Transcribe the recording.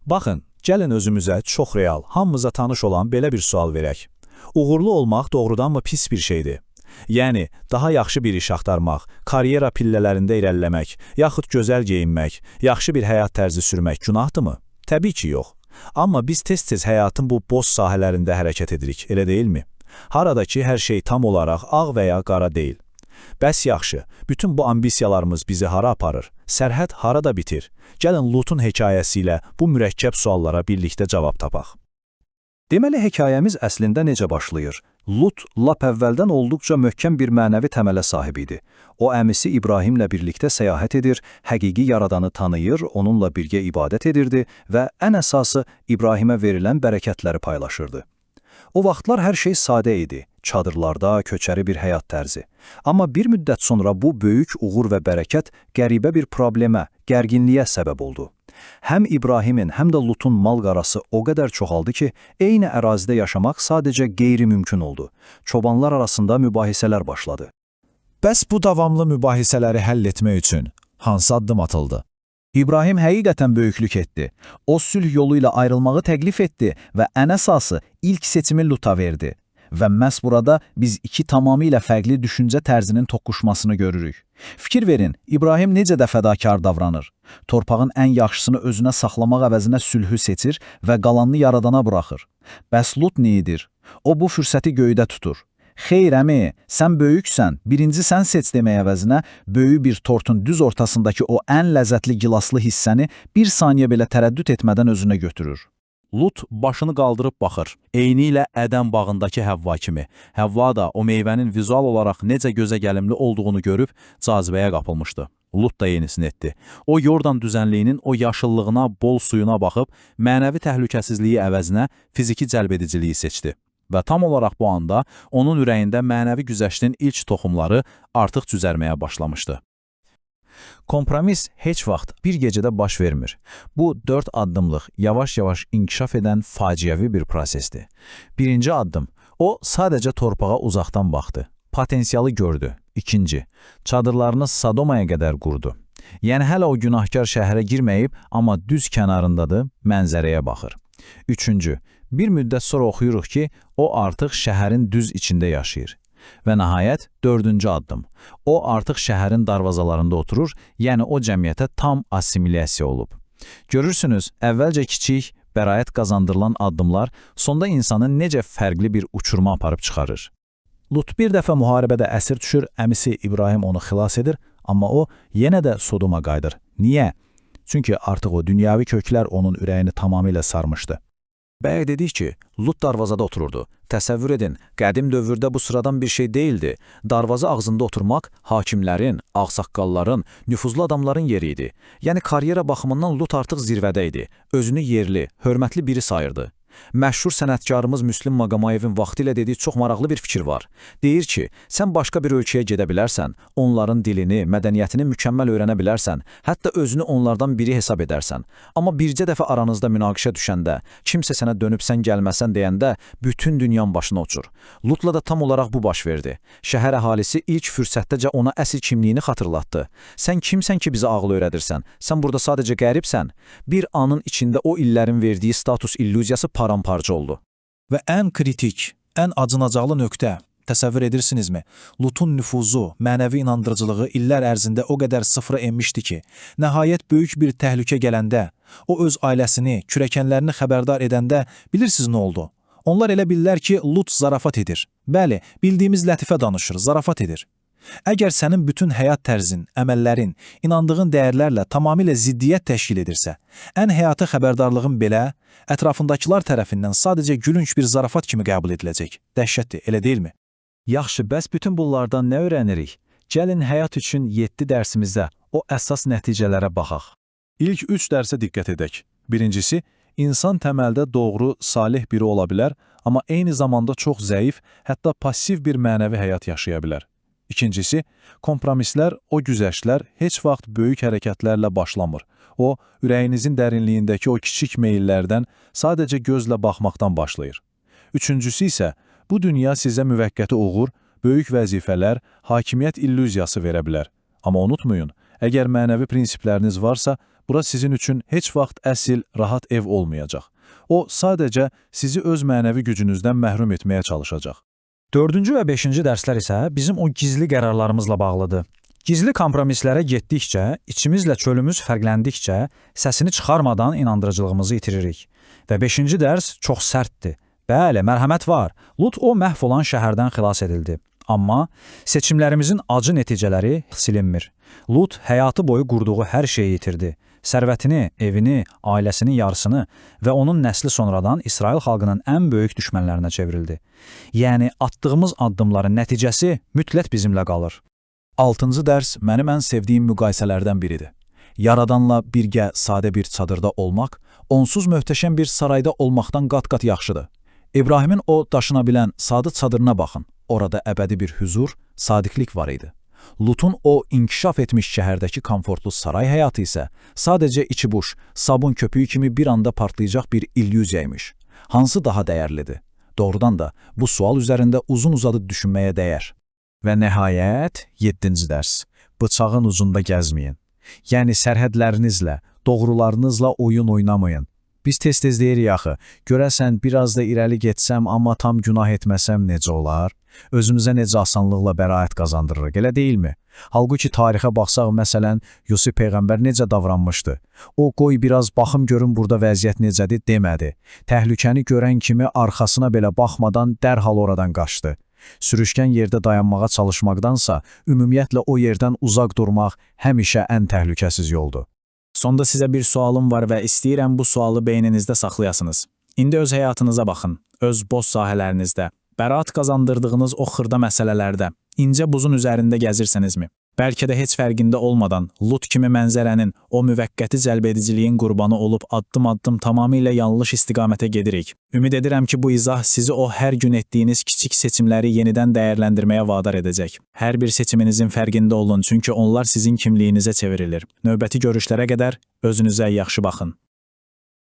Baxın, gəlin özümüzə çox real, hamımıza tanış olan belə bir sual verək. Uğurlu olmaq doğrudanmı pis bir şeydir? Yəni, daha yaxşı bir iş axtarmaq, karyera pillələrində irəliləmək, yaxud gözəl geyinmək, yaxşı bir həyat tərzi sürmək günahdırmı? Təbii ki, yox. Amma biz tez-tez həyatın bu boz sahələrində hərəkət edirik, elə deyilmi? Harada ki, hər şey tam olaraq ağ və ya qara deyil. Bəs yaxşı, bütün bu ambisiyalarımız bizi hara aparır? Sərhəd harada bitir? Gəlin Lutun hekayəsi ilə bu mürəkkəb suallara birlikdə cavab tapaq. Deməli, hekayəmiz əslində necə başlayır? Lut, lap əvvəldən olduqca möhkəm bir mənəvi təmələ sahib idi. O, əmisi İbrahimlə birlikdə səyahət edir, həqiqi yaradanı tanıyır, onunla birgə ibadət edirdi və ən əsası İbrahimə verilən bərəkətləri paylaşırdı. O vaxtlar hər şey sadə idi, çadırlarda, köçəri bir həyat tərzi. Amma bir müddət sonra bu böyük uğur və bərəkət qəribə bir problemə, gərginliyə səbəb oldu. Həm İbrahimin, həm də Lutun mal qarası o qədər çoxaldı ki, eyni ərazidə yaşamaq sadəcə qeyri-mümkün oldu. Çobanlar arasında mübahisələr başladı. Bəs bu davamlı mübahisələri həll etmək üçün hansı addım atıldı? İbrahim həqiqətən böyüklük etdi. O, sülh yolu ilə ayrılmağı təklif etdi və ən əsası ilk seçimi Luta verdi. Və məhz burada biz iki tamamilə fərqli düşüncə tərzinin toqquşmasını görürük. Fikir verin, İbrahim necə də fədakar davranır. Torpağın ən yaxşısını özünə saxlamaq əvəzinə sülhü seçir və qalanını yaradana buraxır. Bəs Lut nə edir? O, bu fürsəti göydə tutur. Xeyr əmi, sən böyüksən, birinci sən seç demək əvəzinə, böyük bir tortun düz ortasındakı o ən ləzzətli gilaslı hissəni bir saniyə belə tərəddüd etmədən özünə götürür. Lut başını qaldırıb baxır. Eyni ilə Ədəm bağındakı Həvva kimi. Həvva da o meyvənin vizual olaraq necə gözə gəlimli olduğunu görüb cazibəyə qapılmışdı. Lut da yenisini etdi. O, Yordan düzənliyinin o yaşıllığına, bol suyuna baxıb, mənəvi təhlükəsizliyi əvəzinə fiziki cəlbediciliyi seçdi. Və tam olaraq bu anda onun ürəyində mənəvi güzəştin ilk toxumları artıq cüzərməyə başlamışdı. Kompromis heç vaxt bir gecədə baş vermir. Bu 4 addımlıq, yavaş-yavaş inkişaf edən faciəvi bir prosesdir. Birinci addım, o sadəcə torpağa uzaqdan baxdı. Potensialı gördü. İkinci, çadırlarını Sodomaya qədər qurdu. Yəni hələ o günahkar şəhərə girməyib, amma düz kənarındadır, mənzərəyə baxır. Üçüncü, bir müddət sonra oxuyuruq ki, o artıq şəhərin düz içində yaşayır. Və nəhayət, 4-cü addım. O artıq şəhərin darvazalarında oturur, yəni o cəmiyyətə tam assimilyasiya olub. Görürsünüz, əvvəlcə kiçik, bəraət qazandırılan addımlar sonda insanın necə fərqli bir uçurma aparıb çıxarır. Lut bir dəfə müharibədə əsir düşür, əmisi İbrahim onu xilas edir, amma o yenə də Sodoma qayıdır. Niyə? Çünki artıq o dünyavi köklər onun ürəyini tamamilə sarmışdı. Bayaq dedik ki, Lut darvazada otururdu. Təsəvvür edin, qədim dövrdə bu sıradan bir şey deyildi. Darvaza ağzında oturmaq hakimlərin, ağsaqqalların, nüfuzlu adamların yeri idi. Yəni karyera baxımından Lut artıq zirvədə idi. Özünü yerli, hörmətli biri sayırdı. Məşhur sənətkarımız Müslim Maqamayevin vaxtilə dediyi çox maraqlı bir fikir var. Deyir ki, sən başqa bir ölkəyə gedə bilərsən, onların dilini, mədəniyyətini mükəmməl öyrənə bilərsən, hətta özünü onlardan biri hesab edərsən. Amma bircə dəfə aranızda münaqişə düşəndə, kimsə sənə dönüb sən gəlməsən deyəndə, bütün dünyan başına uçur. Lutla da tam olaraq bu baş verdi. Şəhər əhalisi ilk fürsətdəcə ona əsl kimliyini xatırlatdı. Sən kimsən ki, bizə ağıl öyrədirsən? Sən burada sadəcə qəribsən. Bir anın içində o illərin verdiyi status illüziyası paramparça oldu. Və ən kritik, ən acınacaqlı nöqtə, təsəvvür edirsinizmi? Lutun nüfuzu, mənəvi inandırıcılığı illər ərzində o qədər sıfıra enmişdi ki, nəhayət böyük bir təhlükə gələndə, o öz ailəsini, kürəkənlərini xəbərdar edəndə bilirsiniz nə oldu? Onlar elə bilirlər ki, Lut zarafat edir. Bəli, bildiyimiz lətifə danışır, zarafat edir. Əgər sənin bütün həyat tərzin, əməllərin, inandığın dəyərlərlə tamamilə ziddiyyət təşkil edirsə, ən həyata xəbərdarlığın belə, ətrafındakılar tərəfindən sadəcə gülünc bir zarafat kimi qəbul ediləcək. Dəhşətdir, elə deyilmi? Yaxşı, bəs bütün bunlardan nə öyrənirik? Gəlin həyat üçün 7 dərsimizdə o əsas nəticələrə baxaq. İlk 3 dərsə diqqət edək. Birincisi, insan təməldə doğru, salih biri ola bilər, amma eyni zamanda çox zəif, hətta passiv bir mənəvi həyat yaşaya bilər. İkincisi, kompromislər, o güzəştlər heç vaxt böyük hərəkətlərlə başlamır. O, ürəyinizin dərinliyindəki o kiçik meyillərdən sadəcə gözlə baxmaqdan başlayır. Üçüncüsü isə, bu dünya sizə müvəqqəti uğur, böyük vəzifələr, hakimiyyət illüziyası verə bilər. Amma unutmayın, əgər mənəvi prinsipləriniz varsa, bura sizin üçün heç vaxt əsl, rahat ev olmayacaq. O, sadəcə sizi öz mənəvi gücünüzdən məhrum etməyə çalışacaq. 4-cü və 5-ci dərslər isə bizim o gizli qərarlarımızla bağlıdır. Gizli kompromislərə getdikcə, içimizlə çölümüz fərqləndikcə, səsini çıxarmadan inandırıcılığımızı itiririk. Və 5-ci dərs çox sərtdir. Bəli, mərhəmət var. Lut o məhv olan şəhərdən xilas edildi. Amma seçimlərimizin acı nəticələri silinmir. Lut həyatı boyu qurduğu hər şeyi itirdi. Sərvətini, evini, ailəsinin yarısını və onun nəsli sonradan İsrail xalqının ən böyük düşmənlərinə çevrildi. Yəni, atdığımız addımların nəticəsi mütləq bizimlə qalır. 6-cı dərs mənim ən sevdiyim müqayisələrdən biridir. Yaradanla birgə sadə bir çadırda olmaq, onsuz möhtəşəm bir sarayda olmaqdan qat-qat yaxşıdır. İbrahimin o daşına bilən sadə çadırına baxın. Orada əbədi bir hüzur, sadiqlik var idi. Lutun o inkişaf etmiş şəhərdəki komfortlu saray həyatı isə sadəcə içi-boş, sabun köpüyü kimi bir anda partlayacaq bir illüziya imiş. Hansı daha dəyərlidir? Doğrudan da bu sual üzərində uzun-uzadı düşünməyə dəyər. Və nəhayət, 7-ci dərs. Bıçağın ucunda gəzməyin. Yəni sərhədlərinizlə, doğrularınızla oyun oynamayın. Biz tez-tez deyirik axı, görəsən biraz da irəli getsəm, amma tam günah etməsəm necə olar? Özümüzə necə asanlıqla bəraət qazandırırıq, elə deyilmi? Halbuki tarixə baxsaq, məsələn, Yusif Peyğəmbər necə davranmışdı? O, qoy biraz baxım görün burada vəziyyət necədir, demədi. Təhlükəni görən kimi arxasına belə baxmadan dərhal oradan qaçdı. Sürüşkən yerdə dayanmağa çalışmaqdansa, ümumiyyətlə o yerdən uzaq durmaq həmişə ən təhlükəsiz yoldur. Sonda sizə bir sualım var və istəyirəm bu sualı beyninizdə saxlayasınız. İndi öz həyatınıza baxın, öz boş sahələrinizdə, bəraət qazandırdığınız o xırda məsələlərdə, incə buzun üzərində gəzirsinizmi? Bəlkə də heç fərqində olmadan Lut kimi mənzərənin, o müvəqqəti cəlbediciliyin qurbanı olub addım-addım tamamilə yanlış istiqamətə gedirik. Ümid edirəm ki, bu izah sizi o hər gün etdiyiniz kiçik seçimləri yenidən dəyərləndirməyə vadar edəcək. Hər bir seçiminizin fərqində olun, çünki onlar sizin kimliyinizə çevrilir. Növbəti görüşlərə qədər özünüzə yaxşı baxın.